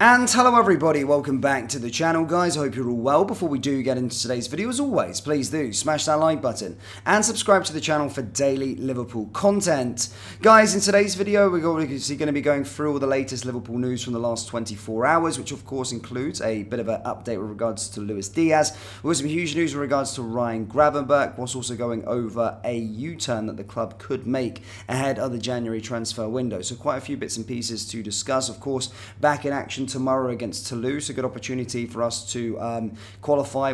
And hello everybody, welcome back to the channel guys, I hope you're all well. Before we do get into today's video, as always, please do smash that like button and subscribe to the channel for daily Liverpool content. Guys, in today's video we're going to be going through all the latest Liverpool news from the last 24 hours, which of course includes a bit of an update with regards to Luis Diaz. We've got some huge news with regards to Ryan Gravenberch, whilst also going over a U-turn that the club could make ahead of the January transfer window. So quite a few bits and pieces to discuss. Of course, back in action tomorrow against Toulouse, a good opportunity for us to qualify.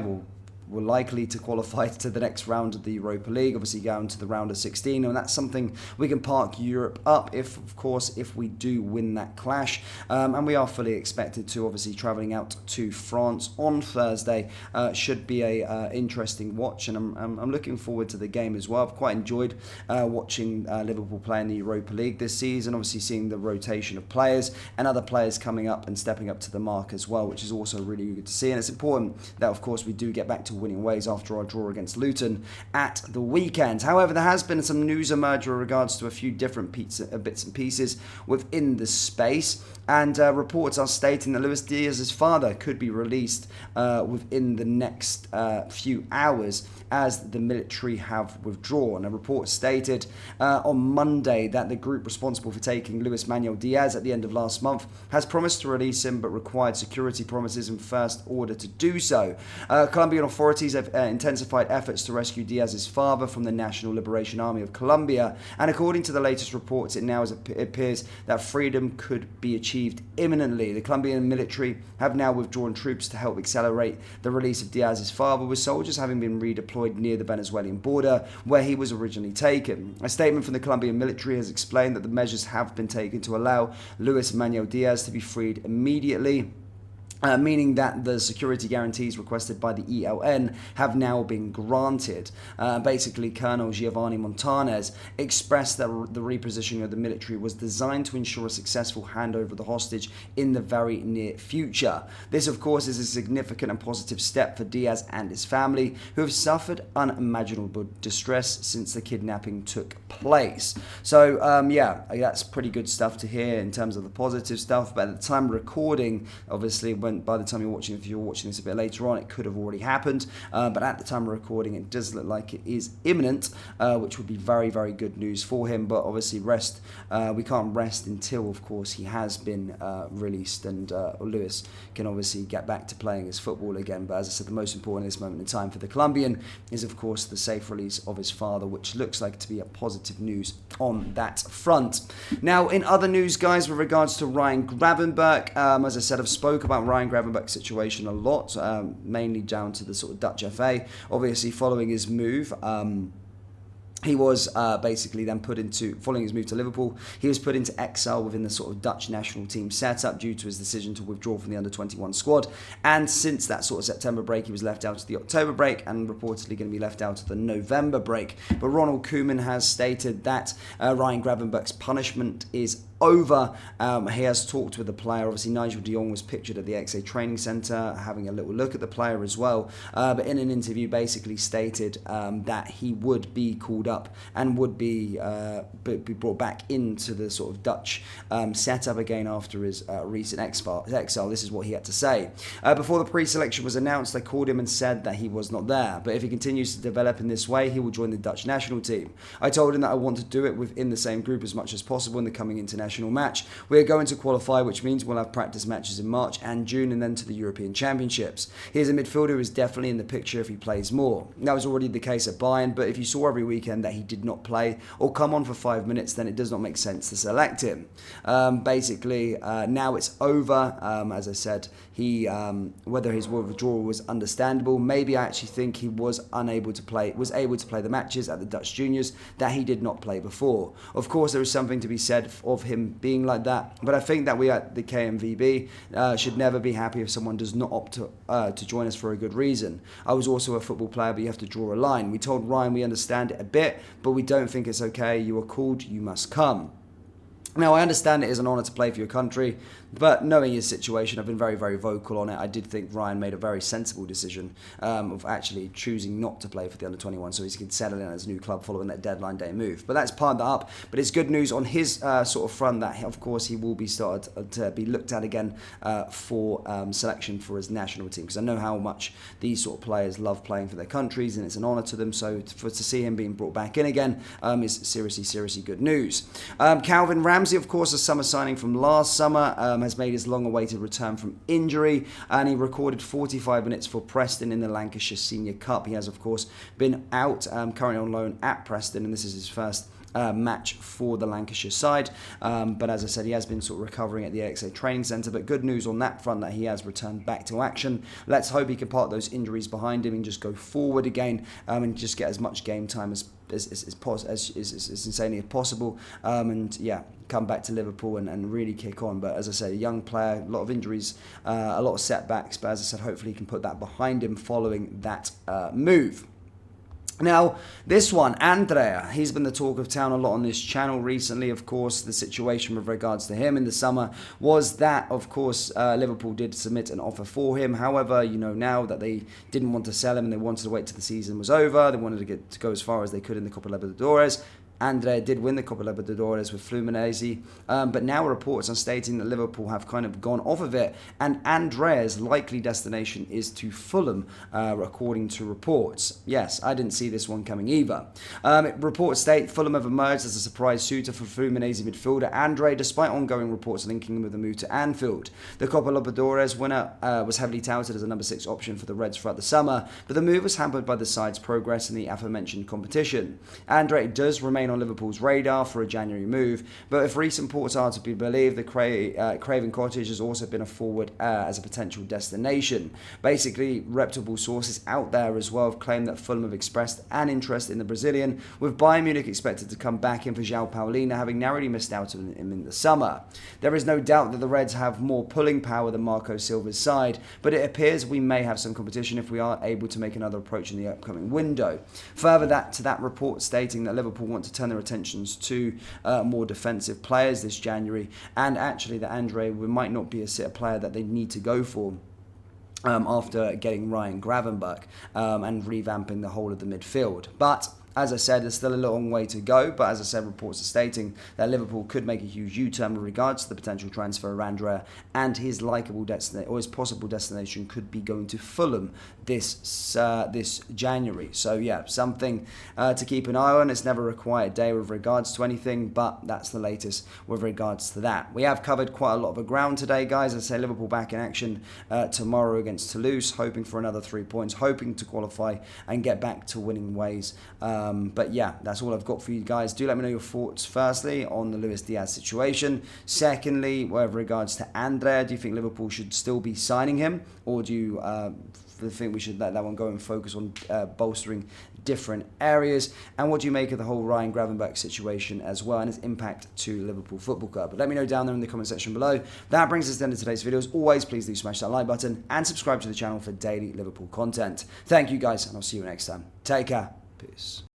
We're likely to qualify to the next round of the Europa League, obviously going to the round of 16, and that's something we can park Europe up if we do win that clash. And we are fully expected to, obviously travelling out to France on Thursday. Should be a interesting watch, and I'm looking forward to the game as well. I've quite enjoyed watching Liverpool play in the Europa League this season, obviously seeing the rotation of players and other players coming up and stepping up to the mark as well, which is also really good to see. And it's important that, of course, we do get back to winning ways after our draw against Luton at the weekend. However, there has been some news emerge with regards to a few different bits and pieces within the space, and reports are stating that Luis Diaz's father could be released within the next few hours as the military have withdrawn. A report stated on Monday that the group responsible for taking Luis Manuel Diaz at the end of last month has promised to release him, but required security promises in first order to do so. Colombian authorities have intensified efforts to rescue Diaz's father from the National Liberation Army of Colombia, and according to the latest reports, it appears that freedom could be achieved imminently. The Colombian military have now withdrawn troops to help accelerate the release of Diaz's father, with soldiers having been redeployed near the Venezuelan border where he was originally taken. A statement from the Colombian military has explained that the measures have been taken to allow Luis Manuel Diaz to be freed immediately. Meaning that the security guarantees requested by the ELN have now been granted. Basically, Colonel Giovanni Montanez expressed that the repositioning of the military was designed to ensure a successful handover of the hostage in the very near future. This, of course, is a significant and positive step for Diaz and his family, who have suffered unimaginable distress since the kidnapping took place. So, yeah, that's pretty good stuff to hear in terms of the positive stuff, but at the time of recording, obviously, by the time if you're watching this a bit later on, it could have already happened. But at the time of recording, it does look like it is imminent, which would be very, very good news for him. But obviously, we can't rest until, of course, he has been released, and Luis can obviously get back to playing his football again. But as I said, the most important at this moment in time for the Colombian is, of course, the safe release of his father, which looks like to be a positive news on that front. Now, in other news, guys, with regards to Ryan Gravenberch, as I said, I've spoke about Ryan Gravenberch's situation a lot, mainly down to the sort of Dutch FA. Obviously, following his move, he was basically then following his move to Liverpool, he was put into exile within the sort of Dutch national team setup due to his decision to withdraw from the under-21 squad. And since that sort of September break, he was left out of the October break and reportedly going to be left out of the November break. But Ronald Koeman has stated that Ryan Gravenberch's punishment is over. He has talked with the player. Obviously, Nigel de Jong was pictured at the XA training centre having a little look at the player as well. But in an interview, basically stated that he would be called up and would be brought back into the sort of Dutch setup again after his recent exile. This is what he had to say. Before the pre-selection was announced, they called him and said that he was not there. But if he continues to develop in this way, he will join the Dutch national team. I told him that I want to do it within the same group as much as possible in the coming international match. We are going to qualify, which means we'll have practice matches in March and June, and then to the European Championships. He is a midfielder who is definitely in the picture if he plays more. That was already the case at Bayern, but if you saw every weekend that he did not play or come on for 5 minutes, then it does not make sense to select him. Basically, now it's over. As I said, whether his withdrawal was understandable, maybe I actually think he was able to play the matches at the Dutch juniors that he did not play before. Of course, there is something to be said of him being like that, but I think that we at the KMVB should never be happy if someone does not opt to join us for a good reason. I was also a football player, but you have to draw a line. We told Ryan we understand it a bit, but we don't think it's okay. You are called, you must come. Now, I understand it is an honour to play for your country. But knowing his situation, I've been very, very vocal on it. I did think Ryan made a very sensible decision of actually choosing not to play for the under-21 so he could settle in at his new club following that deadline day move. But let's part that up. But it's good news on his sort of front that, of course, he will be started to be looked at again for selection for his national team, because I know how much these sort of players love playing for their countries, and it's an honour to them. So to see him being brought back in again is seriously good news. Calvin Ramsey, of course, a summer signing from last summer, has made his long-awaited return from injury, and he recorded 45 minutes for Preston in the Lancashire Senior Cup. He has, of course, been out, currently on loan at Preston, and this is his first match for the Lancashire side. But as I said, he has been sort of recovering at the AXA training centre. But good news on that front that he has returned back to action. Let's hope he can park those injuries behind him and just go forward again and just get as much game time as insanely as possible. And yeah, come back to Liverpool and really kick on. But as I said, a young player, a lot of injuries, a lot of setbacks. But as I said, hopefully he can put that behind him following that move. Now, this one, Andrea, he's been the talk of town a lot on this channel recently. Of course, the situation with regards to him in the summer was that, of course, Liverpool did submit an offer for him. However, you know now that they didn't want to sell him and they wanted to wait till the season was over. They wanted to go as far as they could in the Copa Libertadores. Andrea did win the Copa Libertadores with Fluminense, but now reports are stating that Liverpool have kind of gone off of it, and Andrea's likely destination is to Fulham, according to reports. Yes, I didn't see this one coming either. Reports state Fulham have emerged as a surprise suitor for Fluminense midfielder Andrea, despite ongoing reports linking him with a move to Anfield. The Copa Libertadores winner was heavily touted as a number 6 option for the Reds throughout the summer, but the move was hampered by the side's progress in the aforementioned competition. Andrea does remain on Liverpool's radar for a January move, but if recent reports are to be believed, the Craven Cottage has also been a forward as a potential destination. Basically, reputable sources out there as well have claimed that Fulham have expressed an interest in the Brazilian, with Bayern Munich expected to come back in for João Paulina, having narrowly missed out on him in the summer. There is no doubt that the Reds have more pulling power than Marco Silva's side, but it appears we may have some competition if we are able to make another approach in the upcoming window. Further to that report stating that Liverpool want to turn their attentions to more defensive players this January, and actually that Andre might not be a player that they need to go for after getting Ryan Gravenberch and revamping the whole of the midfield. But as I said, there's still a long way to go, but as I said, reports are stating that Liverpool could make a huge U-turn with regards to the potential transfer of Andrea, and his likable destination, or his possible destination, could be going to Fulham this January. So yeah, something to keep an eye on. It's never a quiet day with regards to anything, but that's the latest with regards to that. We have covered quite a lot of ground today, guys. I say Liverpool back in action tomorrow against Toulouse, hoping for another 3 points, hoping to qualify and get back to winning ways. But yeah, that's all I've got for you guys. Do let me know your thoughts, firstly, on the Luis Diaz situation. Secondly, with regards to Andrea, do you think Liverpool should still be signing him? Or do you think we should let that one go and focus on bolstering different areas? And what do you make of the whole Ryan Gravenberch situation as well, and its impact to Liverpool Football Club? But let me know down there in the comment section below. That brings us to the end of today's video. As always, please do smash that like button and subscribe to the channel for daily Liverpool content. Thank you guys, and I'll see you next time. Take care. Peace.